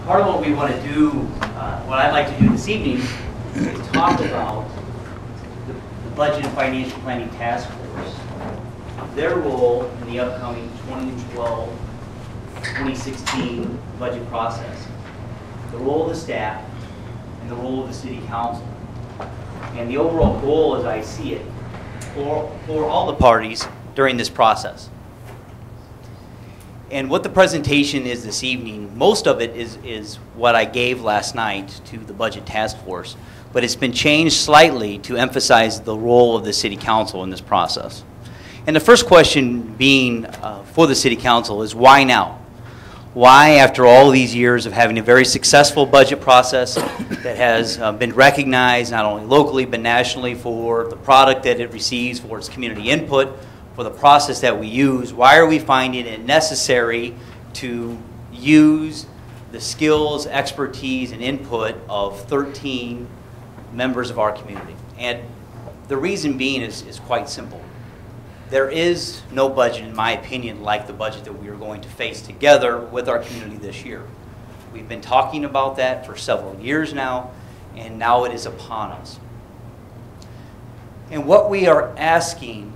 part of what we want to do, what I'd like to do this evening, is talk about the Budget and Financial Planning Task Force, their role in the upcoming 2012-2016 budget process, the role of the staff, and the role of the City Council. And the overall goal, as I see it, for all the parties during this process. And what the presentation is this evening, most of it is what I gave last night to the Budget Task Force, but it's been changed slightly to emphasize the role of the City Council in this process. And the first question being for the City Council is why now? Why, after all these years of having a very successful budget process that has been recognized not only locally but nationally for the product that it receives, for its community input, for the process that we use, why are we finding it necessary to use the skills, expertise, and input of 13 members of our community? And the reason being is quite simple. There is no budget, in my opinion, like the budget that we are going to face together with our community this year. We've been talking about that for several years now, and now it is upon us. And what we are asking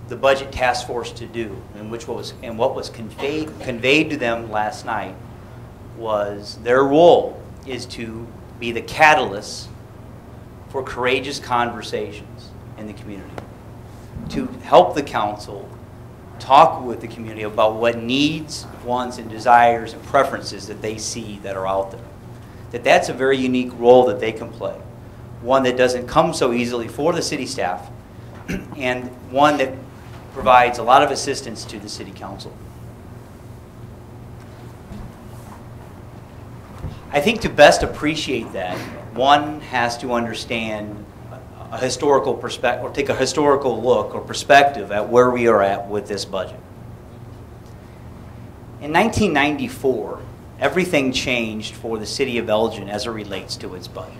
the Budget Task Force to do, and what was conveyed to them last night, was their role is to be the catalyst for courageous conversations in the community, to help the council talk with the community about what needs, wants, and desires and preferences that they see that are out there. That's a very unique role that they can play, one that doesn't come so easily for the city staff, and one that provides a lot of assistance to the City Council. I think to best appreciate that, one has to understand a historical perspective, or take a historical look or perspective at where we are at with this budget. In 1994, everything changed for the City of Elgin as it relates to its budget.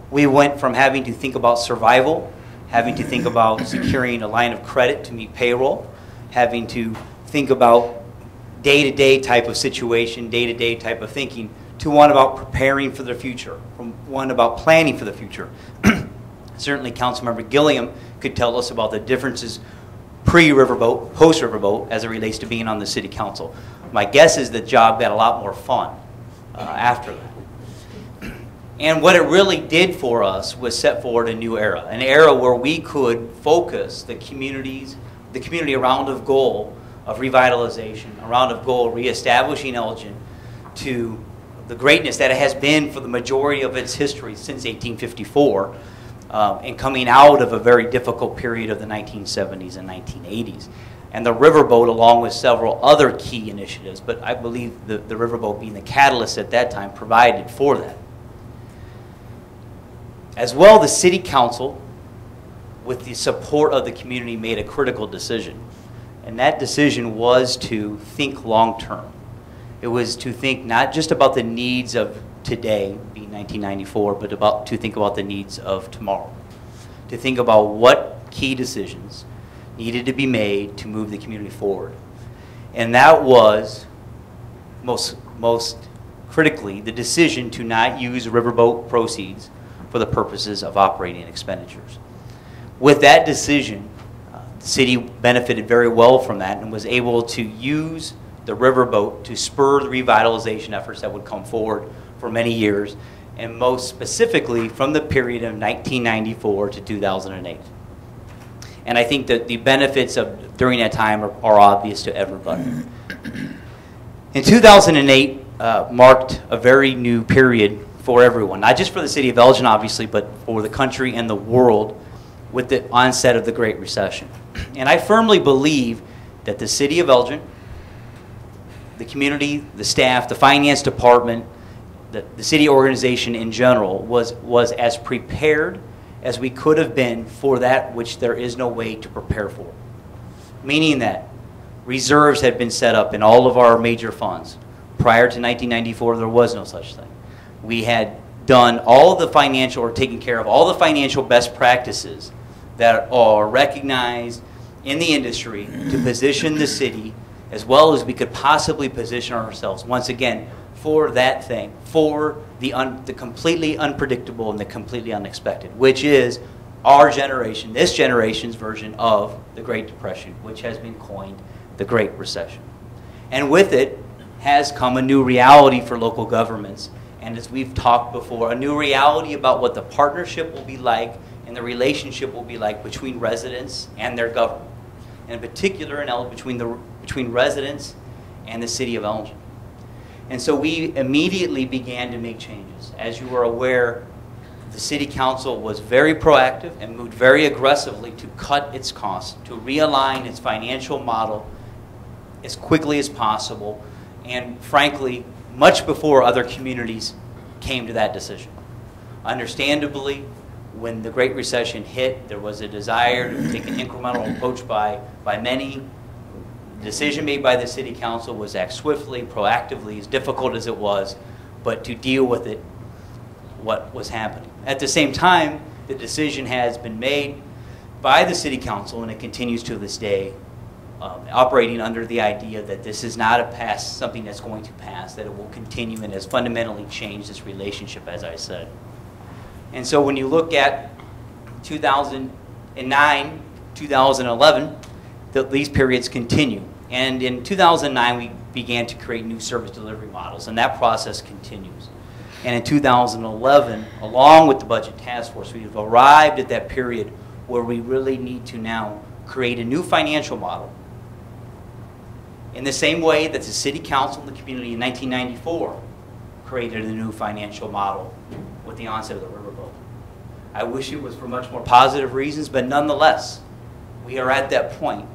We went from having to think about survival, having to think about securing a line of credit to meet payroll, having to think about day-to-day type of situation, day-to-day type of thinking, to one about preparing for the future, from one about planning for the future. Certainly Councilmember Gilliam could tell us about the differences pre-Riverboat, post-Riverboat, as it relates to being on the City Council. My guess is the job got a lot more fun after that. And what it really did for us was set forward a new era, an era where we could focus the community around a goal of revitalization, around a goal of reestablishing Elgin to the greatness that it has been for the majority of its history since 1854, and coming out of a very difficult period of the 1970s and 1980s. And the Riverboat, along with several other key initiatives, but I believe the Riverboat being the catalyst at that time, provided for that. As well, the City Council, with the support of the community, made a critical decision. And that decision was to think long-term. It was to think not just about the needs of today, being 1994, but to think about the needs of tomorrow. To think about what key decisions needed to be made to move the community forward. And that was, most critically, the decision to not use Riverboat proceeds for the purposes of operating expenditures. With that decision, the city benefited very well from that and was able to use the Riverboat to spur the revitalization efforts that would come forward for many years, and most specifically from the period of 1994 to 2008. And I think that the benefits of during that time are obvious to everybody. In 2008 marked a very new period for everyone, not just for the city of Elgin, obviously, but for the country and the world with the onset of the Great Recession. And I firmly believe that the city of Elgin, the community, the staff, the finance department, the city organization in general was as prepared as we could have been for that which there is no way to prepare for. Meaning that reserves had been set up in all of our major funds. Prior to 1994, there was no such thing. We had done all the financial, or taken care of all the financial best practices that are recognized in the industry to position the city as well as we could possibly position ourselves, once again, for that thing, for the completely unpredictable and the completely unexpected, which is our generation, this generation's version of the Great Depression, which has been coined the Great Recession. And with it has come a new reality for local governments, and as we've talked before, a new reality about what the partnership will be like and the relationship will be like between residents and their government, and in particular between residents and the city of Elgin. And so we immediately began to make changes. As you are aware, the City Council was very proactive and moved very aggressively to cut its costs, to realign its financial model as quickly as possible, and frankly, much before other communities came to that decision. Understandably, when the Great Recession hit, there was a desire to take an incremental approach by many. The decision made by the City Council was act swiftly, proactively, as difficult as it was, but to deal with it, what was happening. At the same time, the decision has been made by the City Council, and it continues to this day, operating under the idea that this is not something that's going to pass, that it will continue and has fundamentally changed this relationship, as I said. And so when you look at 2009, 2011, these periods continue. And in 2009, we began to create new service delivery models, and that process continues. And in 2011, along with the Budget Task Force, we've arrived at that period where we really need to now create a new financial model. In the same way that the City Council and the community in 1994 created a new financial model with the onset of the riverboat. I wish it was for much more positive reasons, but nonetheless, we are at that point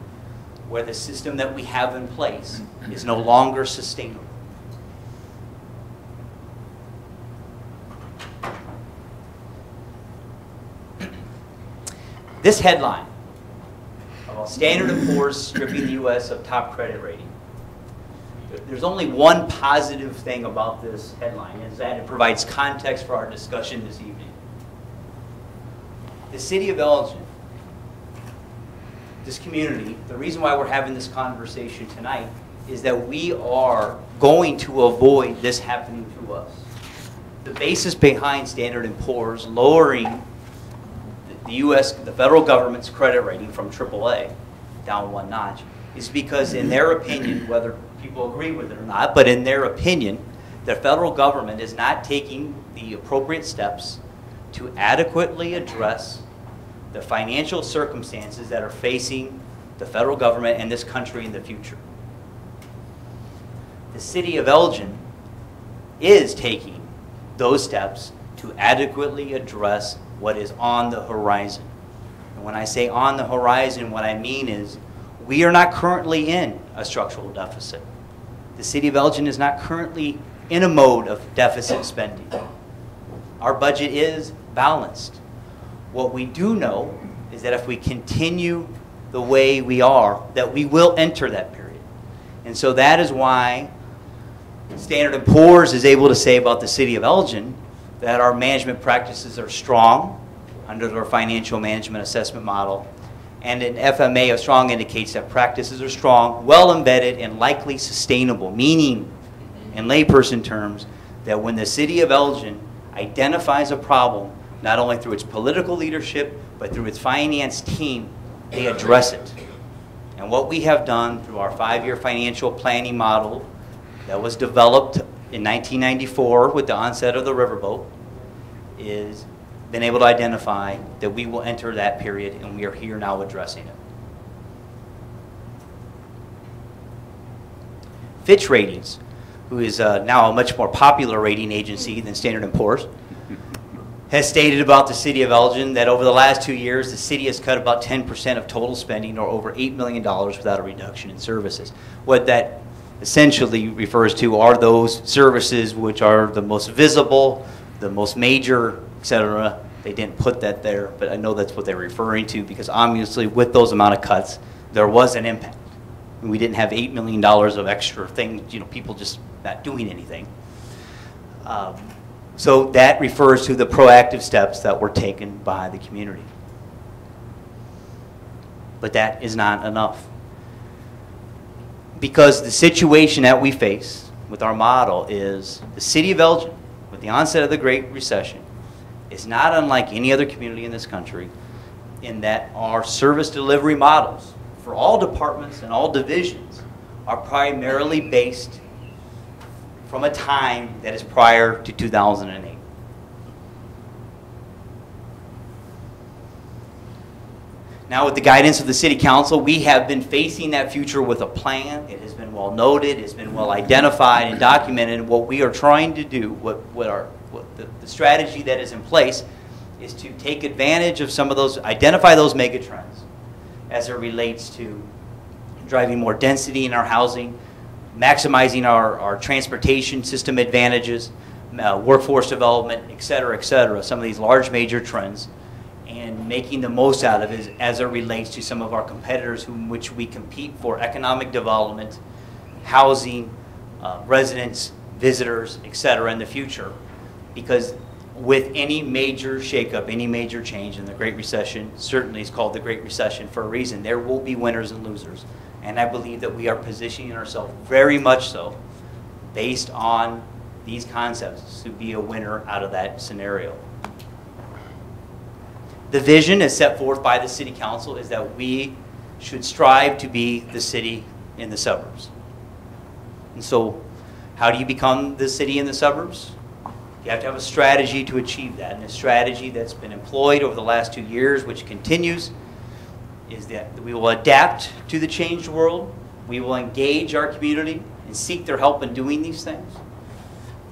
where the system that we have in place is no longer sustainable. This headline about Standard & Poor's stripping the U.S. of top credit rating. There's only one positive thing about this headline, is that it provides context for our discussion this evening. The city of Elgin, this community, the reason why we're having this conversation tonight is that we are going to avoid this happening to us. The basis behind Standard & Poor's lowering the federal government's credit rating from AAA down one notch is because, in their opinion, whether people agree with it or not, but in their opinion, the federal government is not taking the appropriate steps to adequately address the financial circumstances that are facing the federal government and this country in the future. The city of Elgin is taking those steps to adequately address what is on the horizon. And when I say on the horizon, what I mean is we are not currently in a structural deficit. The city of Elgin is not currently in a mode of deficit spending. Our budget is balanced. What we do know is that if we continue the way we are, that we will enter that period. And so that is why Standard & Poor's is able to say about the city of Elgin that our management practices are strong under their financial management assessment model. And an FMA of strong indicates that practices are strong, well embedded, and likely sustainable, meaning, in layperson terms, that when the city of Elgin identifies a problem, not only through its political leadership, but through its finance team, they address it. And what we have done through our 5-year financial planning model that was developed in 1994 with the onset of the riverboat is been able to identify that we will enter that period, and we are here now addressing it. Fitch Ratings, who is now a much more popular rating agency than Standard & Poor's, has stated about the city of Elgin that over the last 2 years, the city has cut about 10% of total spending, or over $8 million, without a reduction in services. What that essentially refers to are those services which are the most visible, the most major, etc. They didn't put that there, but I know that's what they're referring to, because obviously with those amount of cuts, there was an impact. We didn't have $8 million of extra things, people just not doing anything. So that refers to the proactive steps that were taken by the community. But that is not enough. because the situation that we face with our model is the city of Elgin, with the onset of the Great Recession, is not unlike any other community in this country in that our service delivery models for all departments and all divisions are primarily based from a time that is prior to 2008. Now, with the guidance of the City Council, we have been facing that future with a plan. It has been well noted, it's been well identified and documented. And what we are trying to do, the strategy that is in place, is to take advantage of some of those, identify those mega trends as it relates to driving more density in our housing, maximizing our transportation system advantages, workforce development, et cetera, some of these large major trends, and making the most out of it as it relates to some of our competitors which we compete for economic development, housing, residents, visitors, et cetera, in the future. Because with any major shakeup, any major change in the Great Recession, certainly it's called the Great Recession for a reason, there will be winners and losers. And I believe that we are positioning ourselves very much so based on these concepts to be a winner out of that scenario. The vision as set forth by the City Council is that we should strive to be the city in the suburbs. And so, how do you become the city in the suburbs? You have to have a strategy to achieve that. And the strategy that's been employed over the last 2 years, which continues, is that we will adapt to the changed world. We will engage our community and seek their help in doing these things.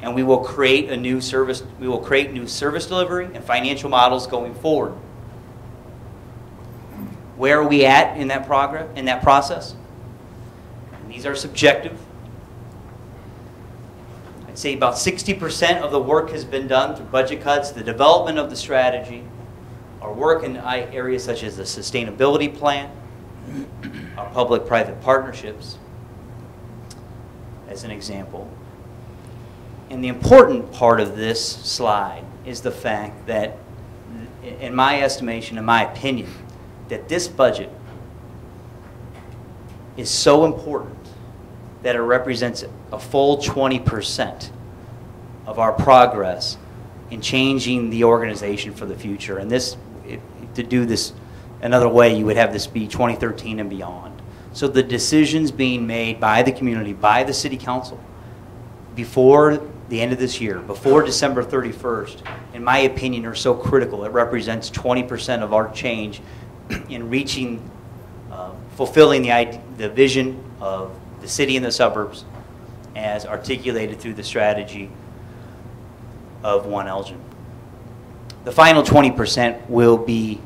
And we will create a new service. We will create new service delivery and financial models going forward. Where are we at in that process? And these are subjective. I'd say about 60% of the work has been done through budget cuts, the development of the strategy, our work in areas such as the sustainability plan, our public-private partnerships, as an example. And the important part of this slide is the fact that, in my estimation, in my opinion, that this budget is so important that it represents a full 20% of our progress in changing the organization for the future. And this, to do this another way, you would have this be 2013 and beyond. So the decisions being made by the community, by the City Council, before the end of this year, before December 31st, in my opinion, are so critical. It represents 20% of our change in reaching, fulfilling the vision of the city and the suburbs as articulated through the strategy of One Elgin. The final 20% will be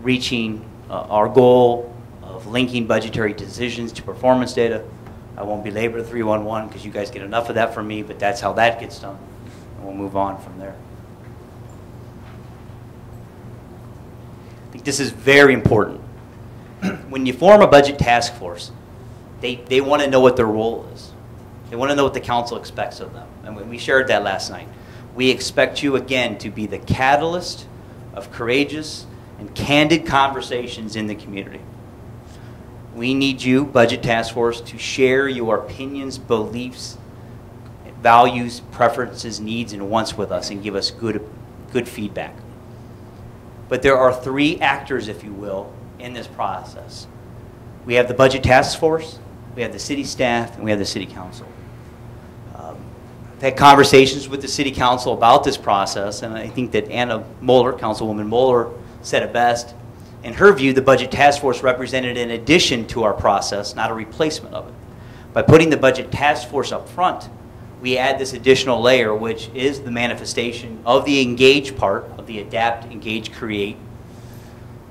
reaching our goal of linking budgetary decisions to performance data. I won't belabor the 311 because you guys get enough of that from me, but that's how that gets done. And we'll move on from there. I think this is very important. When you form a budget task force, they want to know what their role is. They want to know what the council expects of them. And we shared that last night. We expect you, again, to be the catalyst of courageous and candid conversations in the community. We need you, Budget Task Force, to share your opinions, beliefs, values, preferences, needs, and wants with us and give us good feedback. But there are three actors, if you will, in this process. We have the Budget Task Force, we have the city staff, and we have the City Council. I've had conversations with the City Council about this process, and I think that Anna Moeller, Councilwoman Moeller, said it best. In her view, the Budget Task Force represented an addition to our process, not a replacement of it. By putting the Budget Task Force up front, we add this additional layer, which is the manifestation of the engage part of the adapt, engage, create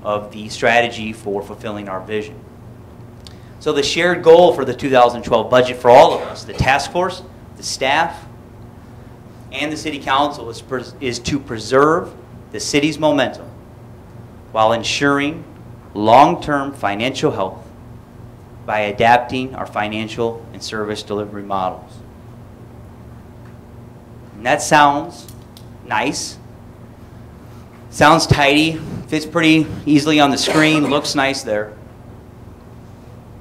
of the strategy for fulfilling our vision. So the shared goal for the 2012 budget for all of us, the task force, the staff, and the City Council is to preserve the city's momentum while ensuring long-term financial health by adapting our financial and service delivery models. And that sounds nice, sounds tidy, fits pretty easily on the screen, looks nice there.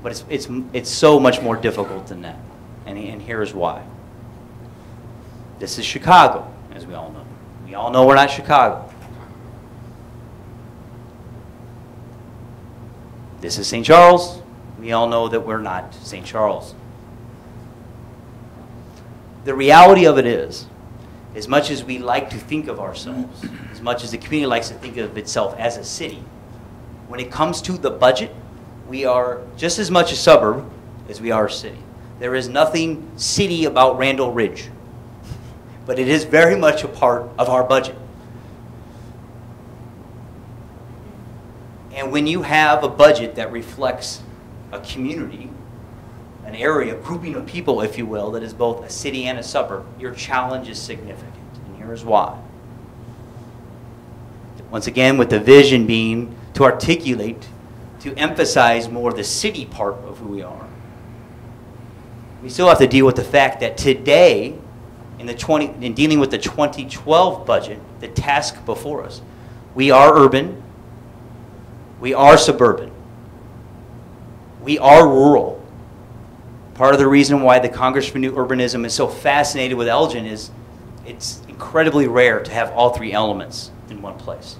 But it's so much more difficult than that. And here's why. This is Chicago, as we all know. We all know we're not Chicago. This is St. Charles. We all know that we're not St. Charles. The reality of it is, as much as we like to think of ourselves, as much as the community likes to think of itself as a city, when it comes to the budget, we are just as much a suburb as we are a city. There is nothing city about Randall Ridge, but it is very much a part of our budget. And when you have a budget that reflects a community, an area, a grouping of people, if you will, that is both a city and a suburb, your challenge is significant. And here's why. Once again, with the vision being to articulate, to emphasize more the city part of who we are. We still have to deal with the fact that today, in dealing with the 2012 budget, the task before us, we are urban, we are suburban, we are rural. Part of the reason why the Congress for New Urbanism is so fascinated with Elgin is it's incredibly rare to have all three elements in one place.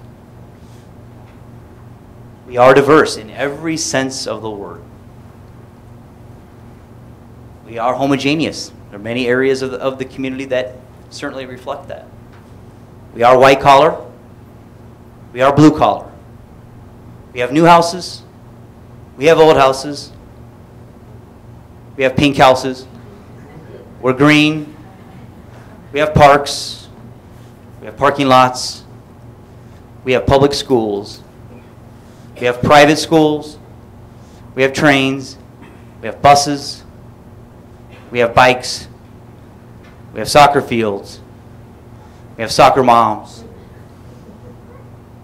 We are diverse in every sense of the word. We are homogeneous. There are many areas of the community that certainly reflect that. We are white collar. We are blue collar. We have new houses. We have old houses. We have pink houses. We're green. We have parks. We have parking lots. We have public schools. We have private schools. We have trains. We have buses. We have bikes. We have soccer fields. We have soccer moms.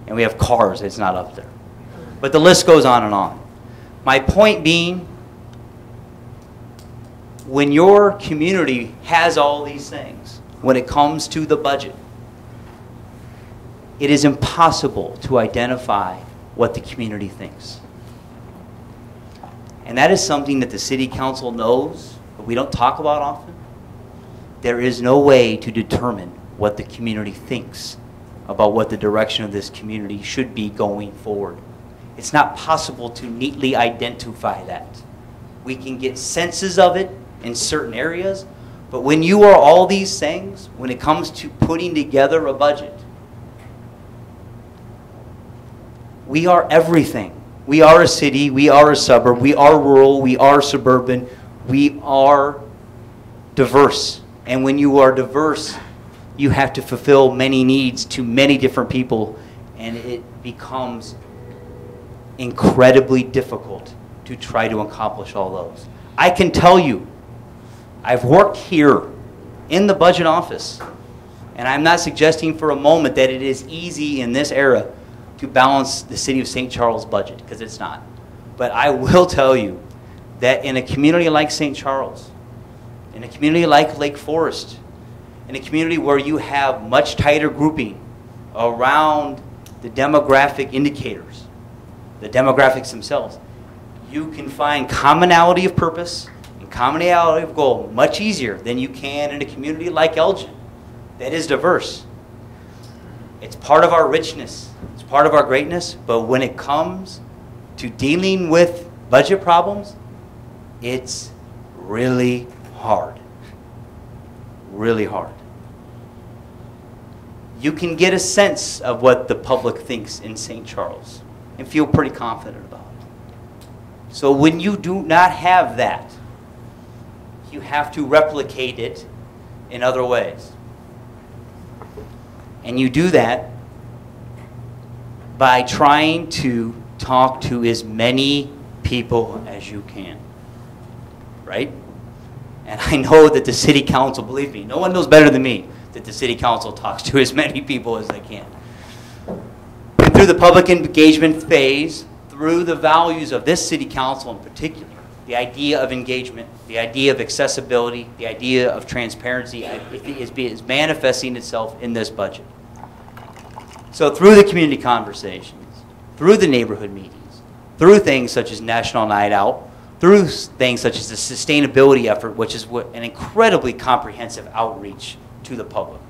And we have cars. It's not up there. But the list goes on and on. My point being, when your community has all these things, when it comes to the budget, it is impossible to identify what the community thinks. And that is something that the city council knows, but we don't talk about often. There is no way to determine what the community thinks about what the direction of this community should be going forward. It's not possible to neatly identify that. We can get senses of it in certain areas, but when you are all these things, when it comes to putting together a budget, we are everything. We are a city, we are a suburb, we are rural, we are suburban, we are diverse. And when you are diverse, you have to fulfill many needs to many different people, and it becomes incredibly difficult to try to accomplish all those. I can tell you, I've worked here in the budget office, and I'm not suggesting for a moment that it is easy in this era to balance the city of St. Charles budget, because it's not. But I will tell you that in a community like St. Charles, in a community like Lake Forest, in a community where you have much tighter grouping around the demographic indicators, the demographics themselves, you can find commonality of purpose and commonality of goal much easier than you can in a community like Elgin that is diverse. It's part of our richness. It's part of our greatness. But when it comes to dealing with budget problems, it's really hard. Really hard. You can get a sense of what the public thinks in St. Charles and feel pretty confident about it. So when you do not have that, you have to replicate it in other ways. And you do that by trying to talk to as many people as you can, right? And I know that the city council, believe me, no one knows better than me that the city council talks to as many people as they can. And through the public engagement phase, through the values of this city council in particular, the idea of engagement, the idea of accessibility, the idea of transparency is manifesting itself in this budget. So through the community conversations, through the neighborhood meetings, through things such as National Night Out, through things such as the sustainability effort, which is an incredibly comprehensive outreach to the public,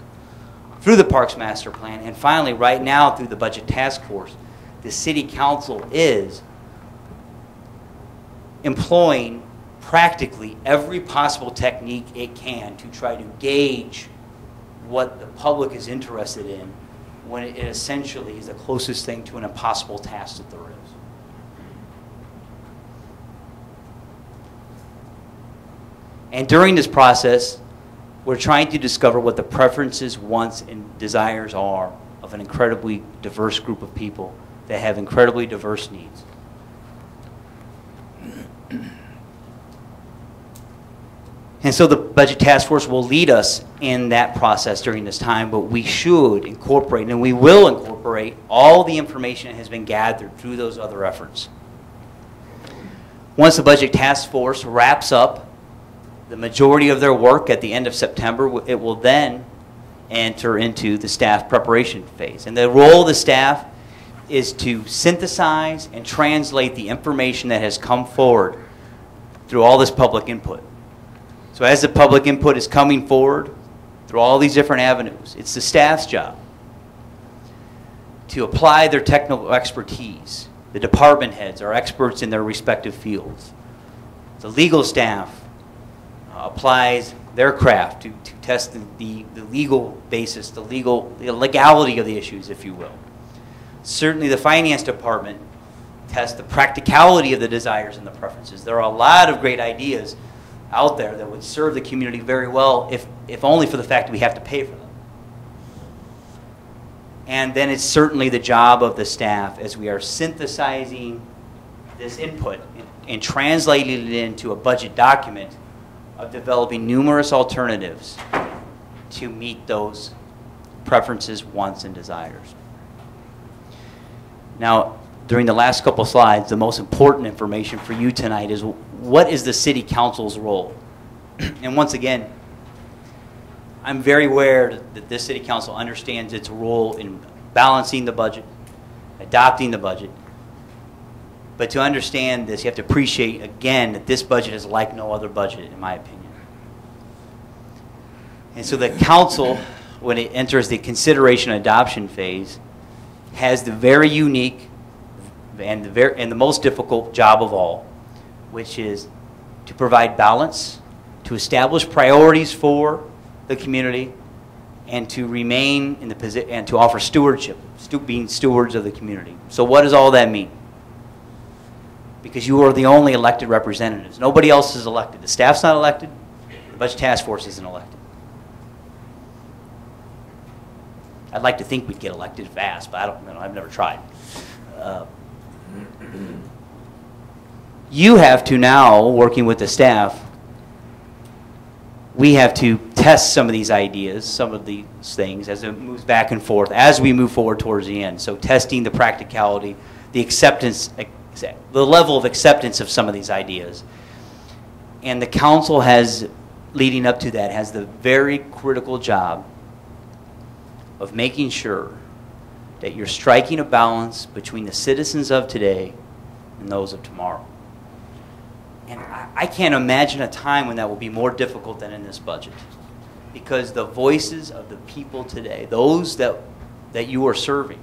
through the Parks Master Plan, and finally, right now, through the Budget Task Force, the City Council is employing practically every possible technique it can to try to gauge what the public is interested in when it essentially is the closest thing to an impossible task that there is. And during this process, we're trying to discover what the preferences, wants, and desires are of an incredibly diverse group of people that have incredibly diverse needs. And so the Budget Task Force will lead us in that process during this time, but we should incorporate, and we will incorporate, all the information that has been gathered through those other efforts. Once the Budget Task Force wraps up the majority of their work at the end of September, it will then enter into the staff preparation phase. And the role of the staff is to synthesize and translate the information that has come forward through all this public input. So as the public input is coming forward through all these different avenues, it's the staff's job to apply their technical expertise. The department heads are experts in their respective fields. The legal staff applies their craft to test the legal basis, the legality of the issues, if you will. Certainly the finance department tests the practicality of the desires and the preferences. There are a lot of great ideas out there that would serve the community very well, if only for the fact that we have to pay for them. And then it's certainly the job of the staff, as we are synthesizing this input and translating it into a budget document, of developing numerous alternatives to meet those preferences, wants, and desires. Now, during the last couple slides, the most important information for you tonight is, what is the City Council's role? And once again, I'm very aware that this City Council understands its role in balancing the budget, adopting the budget. But to understand this, you have to appreciate, again, that this budget is like no other budget, in my opinion. And so the council, when it enters the consideration adoption phase, has the very unique and the most difficult job of all, which is to provide balance, to establish priorities for the community, and to remain in the position and to offer stewardship, being stewards of the community. So what does all that mean? Because you are the only elected representatives. Nobody else is elected. The staff's not elected. The Budget Task Force isn't elected. I'd like to think we'd get elected fast, but I don't know. I've never tried. You have to now, working with the staff, we have to test some of these ideas, some of these things, as it moves back and forth, as we move forward towards the end. So testing the practicality, the acceptance, the level of acceptance of some of these ideas. And the council has, leading up to that, has the very critical job of making sure that you're striking a balance between the citizens of today and those of tomorrow. And I can't imagine a time when that will be more difficult than in this budget, because the voices of the people today, those that you are serving,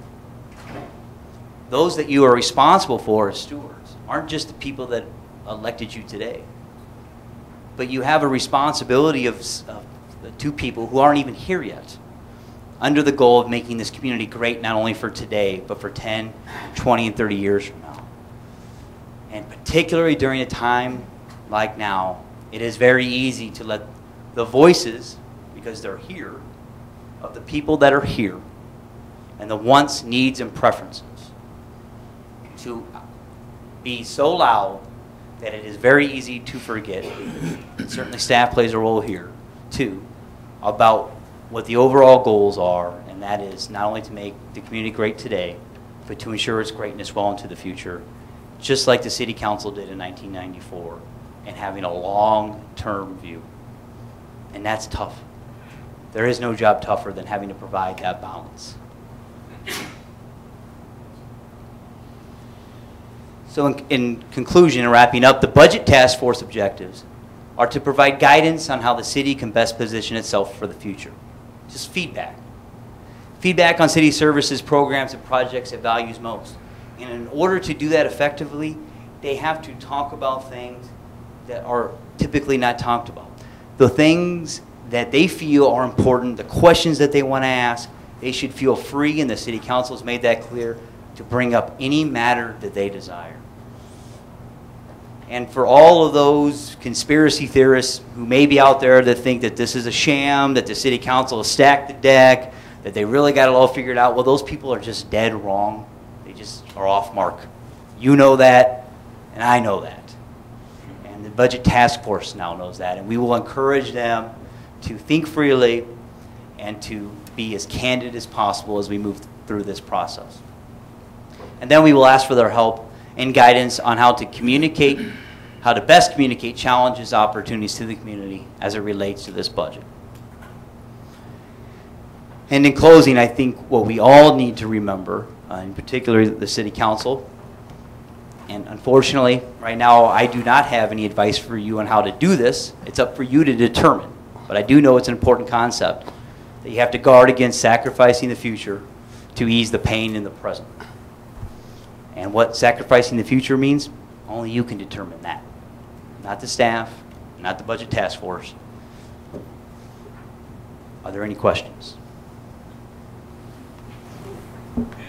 those that you are responsible for as stewards, aren't just the people that elected you today, but you have a responsibility of two people who aren't even here yet, under the goal of making this community great, not only for today, but for 10, 20, and 30 years from now. And particularly during a time like now, it is very easy to let the voices, because they're here, of the people that are here, and the wants, needs, and preferences, to be so loud that it is very easy to forget, and certainly staff plays a role here, too, about what the overall goals are, and that is not only to make the community great today, but to ensure its greatness well into the future, just like the City Council did in 1994, and having a long-term view. And that's tough. There is no job tougher than having to provide that balance. So in conclusion and wrapping up, the Budget Task Force objectives are to provide guidance on how the city can best position itself for the future. Just feedback. Feedback on city services, programs, and projects it values most. And in order to do that effectively, they have to talk about things that are typically not talked about. The things that they feel are important, the questions that they want to ask, they should feel free, and the city council has made that clear, to bring up any matter that they desire. And for all of those conspiracy theorists who may be out there that think that this is a sham, that the city council has stacked the deck, that they really got it all figured out, well, those people are just dead wrong. They just are off mark. You know that, and I know that. And the Budget Task Force now knows that, and we will encourage them to think freely and to be as candid as possible as we move through this process. And then we will ask for their help and guidance on how to communicate, how to best communicate challenges, opportunities to the community as it relates to this budget. And in closing, I think what we all need to remember, in particular the City Council, and unfortunately, right now I do not have any advice for you on how to do this. It's up for you to determine. But I do know it's an important concept, that you have to guard against sacrificing the future to ease the pain in the present. And what sacrificing the future means, only you can determine that. Not the staff, not the Budget Task Force. Are there any questions? Okay.